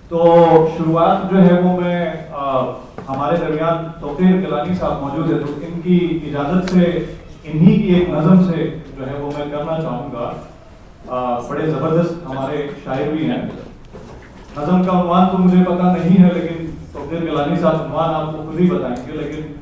تو شروعات جو ہے وہ میں ہمارے درمیان توقیر گیلانی صاحب موجود ہے تو ان کی اجازت سے انہی کی ایک نظم سے جو ہے وہ میں کرنا چاہوں گا. بڑے زبردست ہمارے شاعر بھی ہیں. نظم کا عنوان تو مجھے پتا نہیں ہے لیکن توقیر گیلانی صاحب عنوان آپ کو خود ہی بتائیں گے. لیکن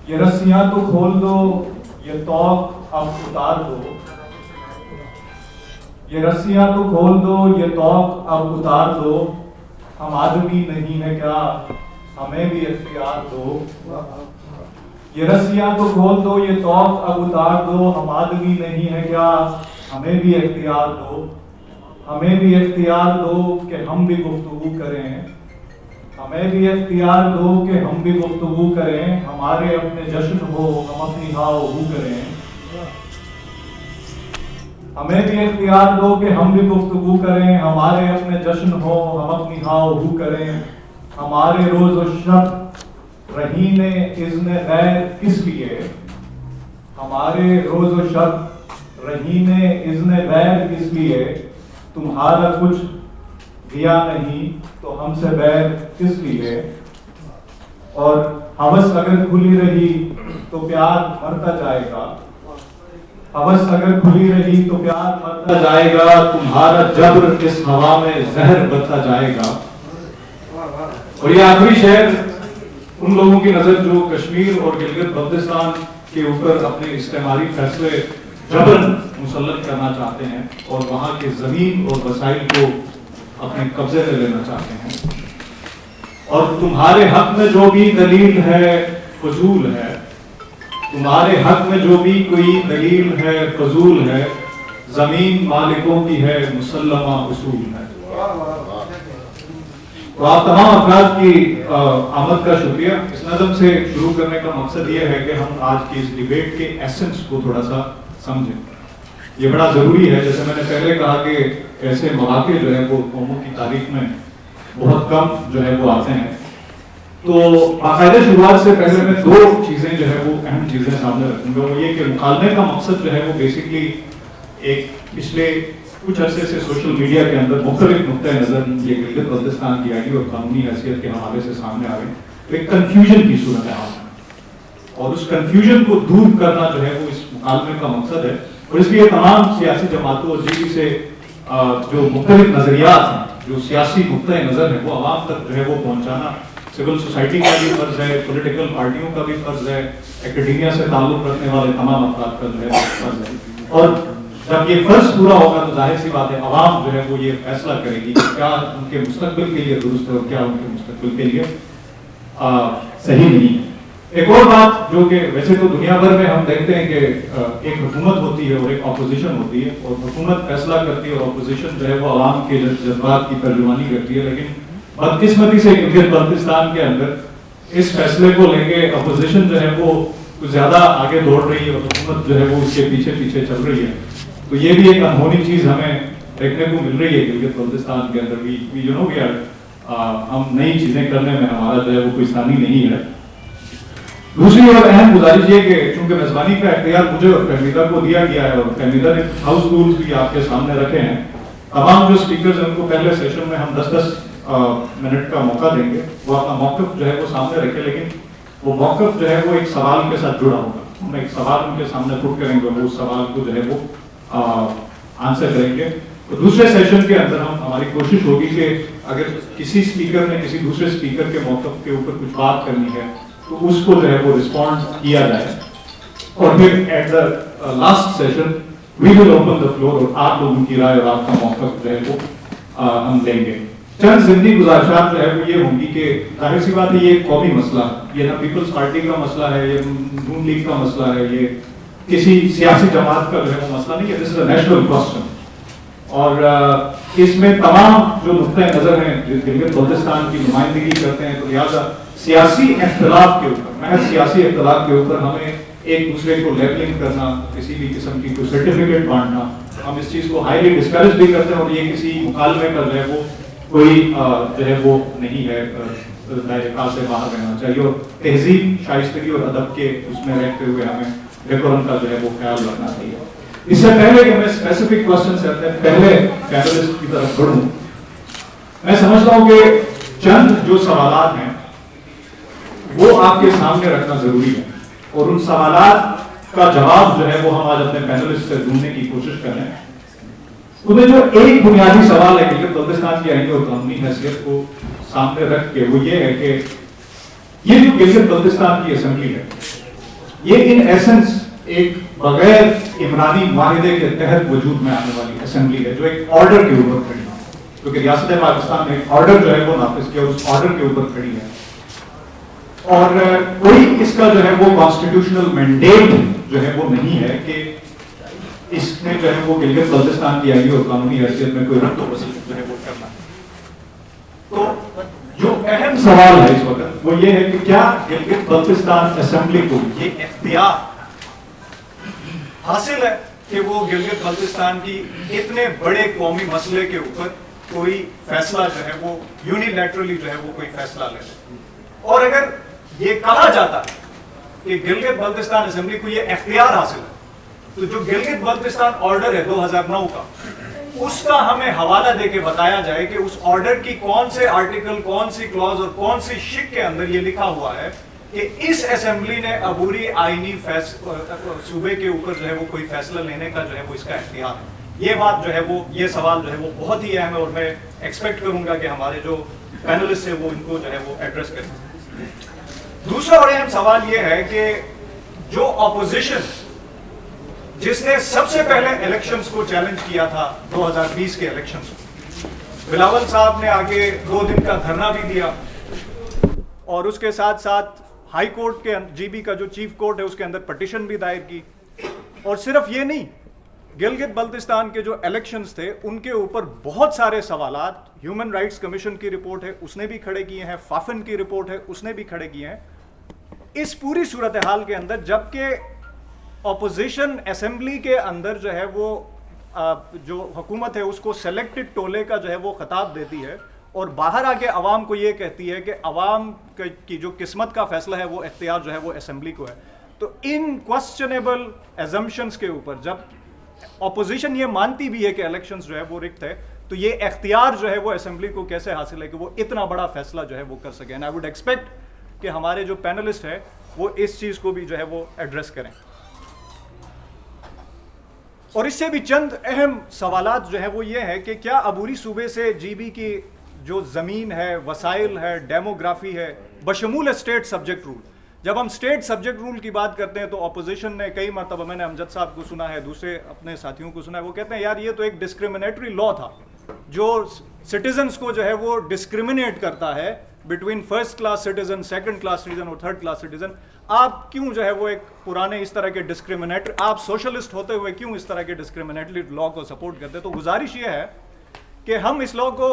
یہ رسیاں تو کھول دو یہ توق اب اتار دو, یہ رسیاں تو کھول دو یہ توق اب اتار دو, ہم آدمی نہیں ہے کیا ہمیں بھی اختیار دو. یہ رسیاں تو کھول دو یہ توق اب اتار دو, ہم آدمی نہیں ہے کیا ہمیں بھی اختیار دو. ہمیں بھی اختیار دو کہ ہم بھی گفتگو کریں, ہمیں بھی اختیار دو کہ ہم بھی گفتگو کریں, ہمارے اپنے جشن ہو ہم اپنی ہاؤ ہو کریں. ہمیں بھی اختیار دو کہ ہم بھی گفتگو کریں, ہمارے اپنے جشن ہو ہم اپنی ہاؤ ہو کریں. ہمارے روز و شب رہین اذن غیر کس لیے, ہمارے روز و شب رہین اذن غیر کس لیے, تمہارا کچھ دیا نہیں تو ہم سے بیر کس لیے. اور ہوس اگر کھلی رہی تو پیار مرتا جائے گا, ہوس اگر کھلی رہی تو پیار مرتا جائے گا, تمہارا جبر اس ہوا میں زہر بڑھتا جائے گا. اور یہ آخری شعر ان لوگوں کی نظر جو کشمیر اور گلگت بلتستان کے اوپر اپنے استعماری فیصلے جبرن مسلط کرنا چاہتے ہیں اور وہاں کے زمین اور وسائل کو اپنے قبضے میں لینا چاہتے ہیں. اور تمہارے حق میں جو بھی دلیل ہے فضول ہے, تمہارے حق میں جو بھی کوئی دلیل ہے فضول ہے, زمین مالکوں کی ہے مسلمہ اصول ہے. تو آپ تمام افراد کی آمد کا شکریہ. اس نظم سے شروع کرنے کا مقصد یہ ہے کہ ہم آج کی اس ڈیبیٹ کے ایسنس کو تھوڑا سا سمجھیں. یہ بڑا ضروری ہے. جیسے میں نے پہلے کہا کہ ایسے مواقع جو ہے وہ قوموں کی تاریخ میں بہت کم جو ہے وہ آتے ہیں. تو باقاعدہ شروعات سے پہلے میں دو چیزیں جو ہے وہ اہم چیزیں سامنے رکھوں گا. وہ یہ کہ مکالمے کا مقصد جو ہے وہ بیسکلی ایک پچھلے کچھ عرصے سے سوشل میڈیا کے اندر مختلف نقطۂ نظر یہ گلگت بلتستان کی آئیڈی اور قانونی حیثیت کے حوالے سے سامنے آ گئے. ایک کنفیوژن کی صورت حال ہے اور اس کنفیوژن کو دور کرنا جو ہے وہ اس مکالمے کا مقصد ہے. اور اس لیے تمام سیاسی جماعتوں اور جی سے جو مختلف نظریات ہیں, جو سیاسی نقطۂ نظر ہیں, وہ عوام تک جو ہے وہ پہنچانا سول سوسائٹی کا بھی فرض ہے, پولیٹیکل پارٹیوں کا بھی فرض ہے, اکیڈیمیا سے تعلق رکھنے والے تمام افراد کا جو ہے فرض ہے. اور جب یہ فرض پورا ہوگا تو ظاہر سی بات ہے عوام جو ہے وہ یہ فیصلہ کرے گی کہ کیا ان کے مستقبل کے لیے درست ہے اور کیا ان کے مستقبل کے لیے صحیح نہیں ہے. ایک اور بات جو کہ ویسے تو دنیا بھر میں ہم دیکھتے ہیں کہ ایک حکومت ہوتی ہے اور ایک اپوزیشن ہوتی ہے, اور حکومت فیصلہ کرتی ہے اور اپوزیشن جو ہے وہ عوام کے جذبات کی ترجمانی کرتی ہے. لیکن بدقسمتی سے گلگت بلتستان کے اندر اس فیصلے کو لے کے اپوزیشن جو ہے وہ کچھ زیادہ آگے دوڑ رہی ہے اور حکومت جو ہے وہ اس کے پیچھے پیچھے چل رہی ہے. تو یہ بھی ایک انہونی چیز ہمیں دیکھنے کو مل رہی ہے گلگت بلتستان کے اندر. ہم نئی چیزیں کرنے میں ہمارا جو ہے وہ کوئی ثانی نہیں ہے. دوسری اور اہم گزارش یہ کہ چونکہ میزبانی کا اختیار مجھے اور فہمیدہ کو دیا گیا ہے اور فہمیدہ نے ہاؤس رولز بھی آپ کے سامنے رکھے ہیں, تمام جو اسپیکرز ہیں ان کو پہلے سیشن میں ہم 10-10 منٹ کا موقع دیں گے. وہ اپنا موقف جو ہے وہ سامنے رکھے, لیکن وہ موقف جو ہے وہ ایک سوال کے ساتھ جڑا ہوگا. ہم ایک سوال ان کے سامنے پٹ کریں گے اور اس سوال کو جو ہے وہ آنسر کریں گے. دوسرے سیشن کے اندر ہماری کوشش ہوگی کہ اگر کسی اسپیکر نے کسی دوسرے اسپیکر کے موقف کے اوپر کچھ بات کرنی ہے تو اس کو جو ہے وہ رسپونڈ کیا جائے. اور پھر at the last session we will open the floor, اور آپ لوگوں کی رائے اور آپ کا موقف جو ہے وہ ہم دیں گے. چند ضمنی گزارشات جو ہے وہ یہ ہوں گی کہ ظاہر سی بات ہے یہ قومی مسئلہ, یہ نہ پیپلز پارٹی کا مسئلہ ہے, یہ نون لیگ کا مسئلہ ہے, یہ کسی سیاسی جماعت کا جو ہے وہ مسئلہ نہیں ہے. دس از اے نیشنل کوسچن. اور اس میں تمام جو نقطۂ نظر ہیں جو گلگت بلتستان کی نمائندگی کرتے ہیں, تو لہٰذا سیاسی اختلاف کے اوپر, محض سیاسی اختلاف کے اوپر ہمیں ایک دوسرے کو لیبلنگ کرنا, کسی بھی قسم کی کوئی سرٹیفکیٹ بانٹنا, ہم اس چیز کو ہائیلی ڈسکریج بھی کرتے ہیں. اور یہ کسی مکالمے کا جو ہے وہ کوئی جو ہے وہ نہیں ہے, دائرے کار سے باہر رہنا چاہیے اور تہذیب, شائستگی اور ادب کے اس میں رہتے ہوئے ہمیں ڈیکورم کا جو ہے وہ خیال رکھنا چاہیے. اس سے پہلے کہ میں اسپیسیفک کوسچن سے پہلے پینلسٹ کی طرف بڑھوں, میں سمجھتا ہوں کہ چند جو سوالات ہیں وہ آپ کے سامنے رکھنا ضروری ہے اور ان سوالات کا جواب جو ہے وہ ہم آج اپنے پینلسٹ سے ڈھونڈنے کی کوشش کر رہے ہیں. ان میں جو ایک بنیادی سوال ہے کہ بلتستان کی آئینی اور قانونی حیثیت کو سامنے رکھ کے وہ یہ ہے کہ یہ جو گلگت بلتستان کی اسمبلی ہے یہ ان ایسنس ایک بغیر عمرانی معاہدے کے تحت وجود میں آنے والی اسمبلی ہے جو ایک آرڈر کے اوپر کھڑی ہے, کیونکہ ریاست پاکستان نے ایک آرڈر جو ہے وہ نافذ کیا, اس آرڈر کے اوپر کھڑی ہے اور کوئی اس کا جو ہے وہ کانسٹیٹیوشنل مینڈیٹ جو ہے وہ نہیں ہے کہ اس نے جو ہے وہ گلگت بلتستان کی آئینی اور قانونی حیثیت میں کوئی رد و بدل جو ہے وہ کرنا. تو جو اہم سوال ہے اس وقت وہ یہ ہے کہ کیا گلگت بلتستان اسمبلی کو یہ اختیار حاصل ہے کہ وہ گلگت بلتستان کی اتنے بڑے قومی مسئلے کے اوپر کوئی فیصلہ جو ہے وہ یونیلیٹرلی جو ہے وہ کوئی فیصلہ لے لے. اور اگر یہ کہا جاتا ہے کہ گلگت بلتستان اسمبلی کو یہ اختیار حاصل ہے تو جو گلگت بلتستان آرڈر ہے 2009 کا اس کا ہمیں حوالہ دے کے بتایا جائے کہ اس آرڈر کی کون سے آرٹیکل, کون سی کلوز اور کون سی شک کے اندر یہ لکھا ہوا ہے کہ اس اسمبلی نے عبوری آئینی صوبے کے اوپر جو ہے وہ کوئی فیصلہ لینے کا جو ہے وہ اس کا اختیار ہے. یہ بات جو ہے وہ یہ سوال جو ہے وہ بہت ہی اہم ہے اور میں ایکسپیکٹ کروں گا کہ ہمارے جو پینلسٹ ہیں وہ ان کو جو ہے وہ ایڈریس کریں. دوسرا اور اہم سوال یہ ہے کہ جو اپوزیشن جس نے سب سے پہلے الیکشنز کو چیلنج کیا تھا 2020 کے الیکشنز کو, بلاول صاحب نے آگے 2 دن کا دھرنا بھی دیا اور اس کے ساتھ ساتھ ہائی کورٹ کے جی بی کا جو چیف کورٹ ہے اس کے اندر پٹیشن بھی دائر کی. اور صرف یہ نہیں, گلگت بلتستان کے جو الیکشنز تھے ان کے اوپر بہت سارے سوالات ہیومن رائٹس کمیشن کی رپورٹ ہے اس نے بھی کھڑے کیے ہیں, فافن کی رپورٹ ہے اس نے بھی کھڑے کیے ہیں. اس پوری صورتحال کے اندر جبکہ اپوزیشن اسمبلی کے اندر جو ہے وہ جو حکومت ہے اس کو سلیکٹڈ ٹولے کا جو ہے وہ خطاب دیتی ہے اور باہر آ کے عوام کو یہ کہتی ہے کہ عوام کی جو قسمت کا فیصلہ ہے وہ اختیار جو ہے وہ اسمبلی کو ہے. تو ان کوسچنیبل ایزمپشنز کے اوپر جب اپوزیشن یہ مانتی بھی ہے کہ الیکشنز جو ہے وہ رگڈ ہے تو یہ اختیار جو ہے وہ اسمبلی کو کیسے حاصل ہے کہ وہ اتنا بڑا فیصلہ جو ہے وہ کر سکے. اینڈ آئی ووڈ ایکسپیکٹ کہ ہمارے جو پینلسٹ ہے وہ اس چیز کو بھی جو ہے وہ ایڈریس کریں. اور اس سے بھی چند اہم سوالات جو ہیں وہ یہ ہے کہ کیا عبوری صوبے سے جی بی کی جو زمین ہے, وسائل ہے, ڈیموگرافی ہے, بشمول اسٹیٹ سبجیکٹ رول. جب ہم اسٹیٹ سبجیکٹ رول کی بات کرتے ہیں تو اپوزیشن نے کئی مرتبہ, میں نے امجد صاحب کو سنا ہے, دوسرے اپنے ساتھیوں کو سنا ہے, وہ کہتے ہیں یار یہ تو ایک ڈسکریمنیٹری لا تھا جو سٹیزنس کو جو ہے وہ ڈسکریمنیٹ کرتا ہے between first class citizen, second class citizen اور تھرڈ کلاس سٹیزن. آپ کیوں جو ہے وہ ایک پرانے اس طرح کے ڈسکریمنیٹری, آپ سوشلسٹ ہوتے ہوئے کیوں اس طرح کے ڈسکریمنیٹری لا کو سپورٹ کرتے؟ تو گزارش یہ ہے کہ ہم اس لا کو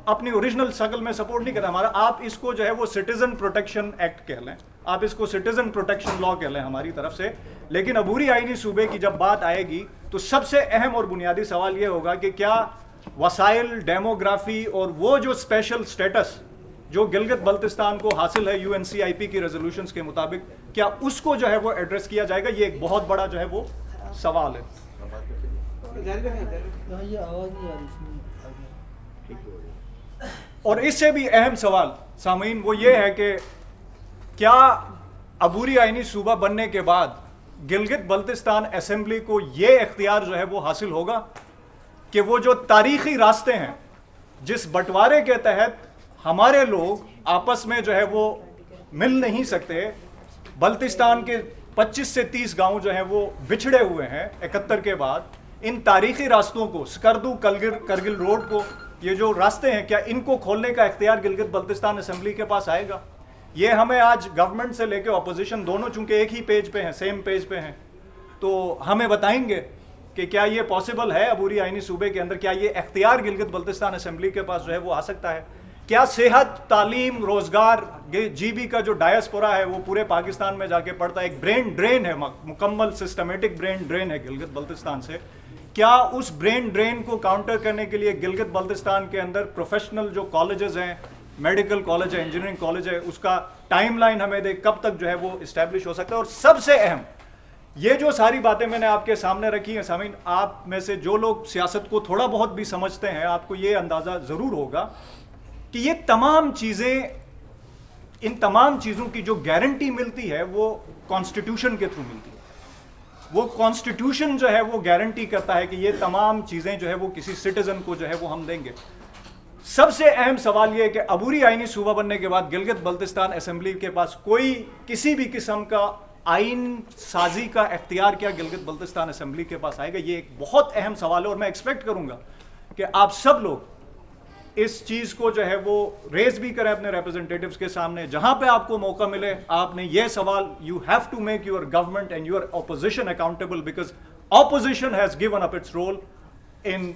اپنی اوریجنل شکل میں سپورٹ نہیں کرتے. ہمارا آپ اس کو جو ہے وہ سٹیزن پروٹیکشن ایکٹ کہہ لیں, آپ اس کو سٹیزن پروٹیکشن لا کہہ لیں ہماری طرف سے. لیکن عبوری آئینی صوبے کی جب بات آئے گی تو سب سے اہم اور بنیادی سوال یہ ہوگا کہ کیا وسائل, ڈیموگرافی اور وہ جو اسپیشل اسٹیٹس جو گلگت بلتستان کو حاصل ہے یو این سی آئی پی کی ریزولوشنز کے مطابق, کیا اس کو جو ہے وہ ایڈریس کیا جائے گا؟ یہ ایک بہت بڑا جو ہے وہ سوال ہے. اور اس سے بھی اہم سوال سامعین وہ یہ ہے کہ کیا عبوری آئینی صوبہ بننے کے بعد گلگت بلتستان اسمبلی کو یہ اختیار جو ہے وہ حاصل ہوگا کہ وہ جو تاریخی راستے ہیں جس بٹوارے کے تحت ہمارے لوگ آپس میں جو ہے وہ مل نہیں سکتے, بلتستان کے 25 سے 30 گاؤں جو ہیں وہ بچھڑے ہوئے ہیں 71 کے بعد, ان تاریخی راستوں کو, سکردو کرگل روڈ کو, یہ جو راستے ہیں کیا ان کو کھولنے کا اختیار گلگت بلتستان اسمبلی کے پاس آئے گا؟ یہ ہمیں آج گورنمنٹ سے لے کے اپوزیشن دونوں چونکہ ایک ہی پیج پہ ہیں, سیم پیج پہ ہیں, تو ہمیں بتائیں گے کہ کیا یہ پاسبل ہے عبوری آئینی صوبے کے اندر, کیا یہ اختیار گلگت بلتستان اسمبلی کے پاس جو ہے وہ آ سکتا ہے؟ کیا صحت, تعلیم, روزگار, جی بی کا جو ڈائسپورا ہے وہ پورے پاکستان میں جا کے پڑتا ہے, ایک برین ڈرین ہے, مکمل سسٹمیٹک برین ڈرین ہے گلگت بلتستان سے, کیا اس برین ڈرین کو کاؤنٹر کرنے کے لیے گلگت بلتستان کے اندر پروفیشنل جو کالجز ہیں, میڈیکل کالج ہے, انجینئرنگ کالج ہے, اس کا ٹائم لائن ہمیں دے, کب تک جو ہے وہ اسٹیبلش ہو سکتا ہے؟ اور سب سے اہم یہ جو ساری باتیں میں نے آپ کے سامنے رکھی ہیں سامعین, آپ میں سے جو لوگ سیاست کو تھوڑا بہت بھی سمجھتے ہیں آپ کو یہ اندازہ ضرور ہوگا کہ یہ تمام چیزیں، ان تمام چیزوں کی جو گارنٹی ملتی ہے وہ کانسٹیٹیوشن کے تھرو ملتی ہے. وہ کانسٹیٹیوشن جو ہے وہ گارنٹی کرتا ہے کہ یہ تمام چیزیں جو ہے وہ کسی سٹیزن کو جو ہے وہ ہم دیں گے. سب سے اہم سوال یہ ہے کہ عبوری آئینی صوبہ بننے کے بعد گلگت بلتستان اسمبلی کے پاس کوئی کسی بھی قسم کا آئین سازی کا اختیار کیا گلگت بلتستان اسمبلی کے پاس آئے گا؟ یہ ایک بہت اہم سوال ہے، اور میں ایکسپیکٹ کروں گا کہ آپ سب لوگ اس چیز کو جو ہے وہ ریز بھی کریں اپنے ریپرزنٹیٹیوز کے سامنے. جہاں پہ آپ کو موقع ملے آپ نے یہ سوال، you have to make your government and your opposition accountable, because opposition has given up its role in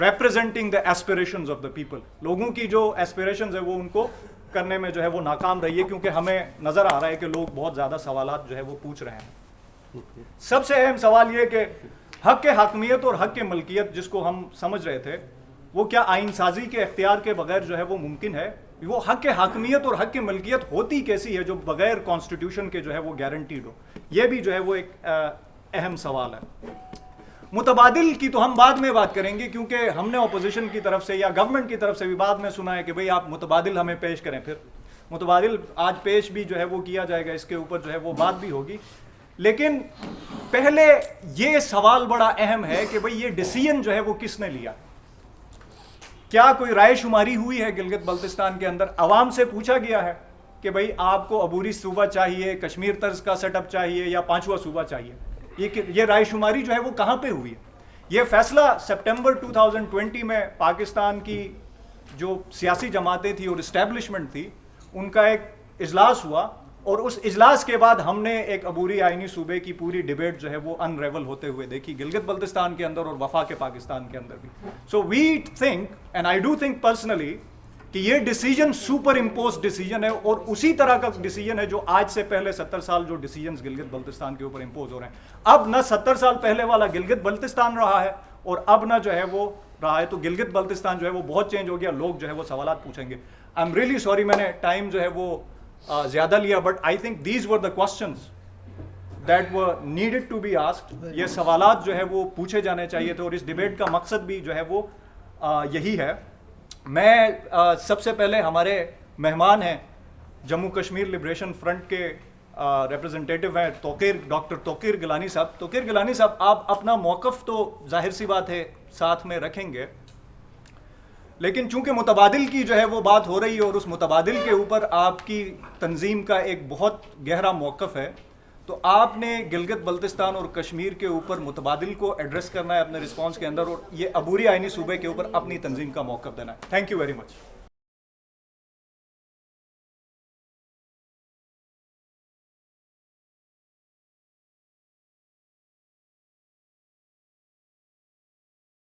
representing the aspirations of the people. لوگوں کی جو ایسپریشنز ہے وہ ان کو کرنے میں جو ہے وہ ناکام رہی ہے، کیونکہ ہمیں نظر آ رہا ہے کہ لوگ بہت زیادہ سوالات جو ہے وہ پوچھ رہے ہیں. سب سے اہم سوال یہ کہ حق حاکمیت اور حق ملکیت جس کو ہم سمجھ رہے تھے وہ کیا آئین سازی کے اختیار کے بغیر جو ہے وہ ممکن ہے؟ وہ حق حاکمیت اور حق ملکیت ہوتی کیسی ہے جو بغیر کانسٹیٹیوشن کے جو ہے وہ گارنٹیڈ ہو؟ یہ بھی جو ہے وہ ایک اہم سوال ہے. متبادل کی تو ہم بعد میں بات کریں گے، کیونکہ ہم نے اپوزیشن کی طرف سے یا گورنمنٹ کی طرف سے بھی بعد میں سنا ہے کہ بھئی آپ متبادل ہمیں پیش کریں. پھر متبادل آج پیش بھی جو ہے وہ کیا جائے گا، اس کے اوپر جو ہے وہ بات بھی ہوگی. لیکن پہلے یہ سوال بڑا اہم ہے کہ بھئی یہ ڈیسیژن جو ہے وہ کس نے لیا؟ کیا کوئی رائے شماری ہوئی ہے گلگت بلتستان کے اندر؟ عوام سے پوچھا گیا ہے کہ بھئی آپ کو عبوری صوبہ چاہیے، کشمیر طرز کا سیٹ اپ چاہیے یا پانچواں صوبہ چاہیے؟ یہ رائے شماری جو ہے وہ کہاں پہ ہوئی ہے؟ یہ فیصلہ سپٹمبر 2020 میں پاکستان کی جو سیاسی جماعتیں تھیں اور اسٹیبلشمنٹ تھی ان کا ایک اجلاس ہوا، اور اس اجلاس کے بعد ہم نے ایک عبوری آئینی صوبے کی پوری ڈیبیٹ جو ہے وہ انریول ہوتے ہوئے دیکھی گلگت بلتستان کے اندر اور وفاق پاکستان کے اندر بھی. So we think and I do think personally کہ یہ ڈیسیجن سپر امپوز ڈیسیجن ہے، اور اسی طرح کا ڈیسیجن ہے جو آج سے پہلے 70 سال جو ڈیسیجنز گلگت بلتستان کے اوپر امپوز ہو رہے ہیں. اب نہ 70 سال پہلے والا گلگت بلتستان رہا ہے اور اب نہ جو ہے وہ رہا ہے. تو گلگت بلتستان جو ہے وہ بہت چینج ہو گیا. لوگ جو ہے وہ سوالات پوچھیں گے. آئی ایم ریئلی سوری میں نے ٹائم جو ہے وہ زیادہ لیا، but I think these were the questions that were needed to be asked. یہ سوالات جو ہے وہ پوچھے جانے چاہیے تھے، اور اس ڈیبیٹ کا مقصد بھی جو ہے وہ یہی ہے. میں سب سے پہلے ہمارے مہمان ہیں جموں کشمیر لبریشن فرنٹ کے ریپرزنٹیٹیو ہیں ڈاکٹر توقیر گیلانی صاحب. توقیر گیلانی صاحب، آپ اپنا موقف تو ظاہر سی بات ہے ساتھ میں رکھیں گے، لیکن چونکہ متبادل کی جو ہے وہ بات ہو رہی ہے اور اس متبادل کے اوپر آپ کی تنظیم کا ایک بہت گہرا موقف ہے، تو آپ نے گلگت بلتستان اور کشمیر کے اوپر متبادل کو ایڈریس کرنا ہے اپنے رسپانس کے اندر، اور یہ عبوری آئینی صوبے کے اوپر اپنی تنظیم کا موقف دینا ہے. Thank you very much.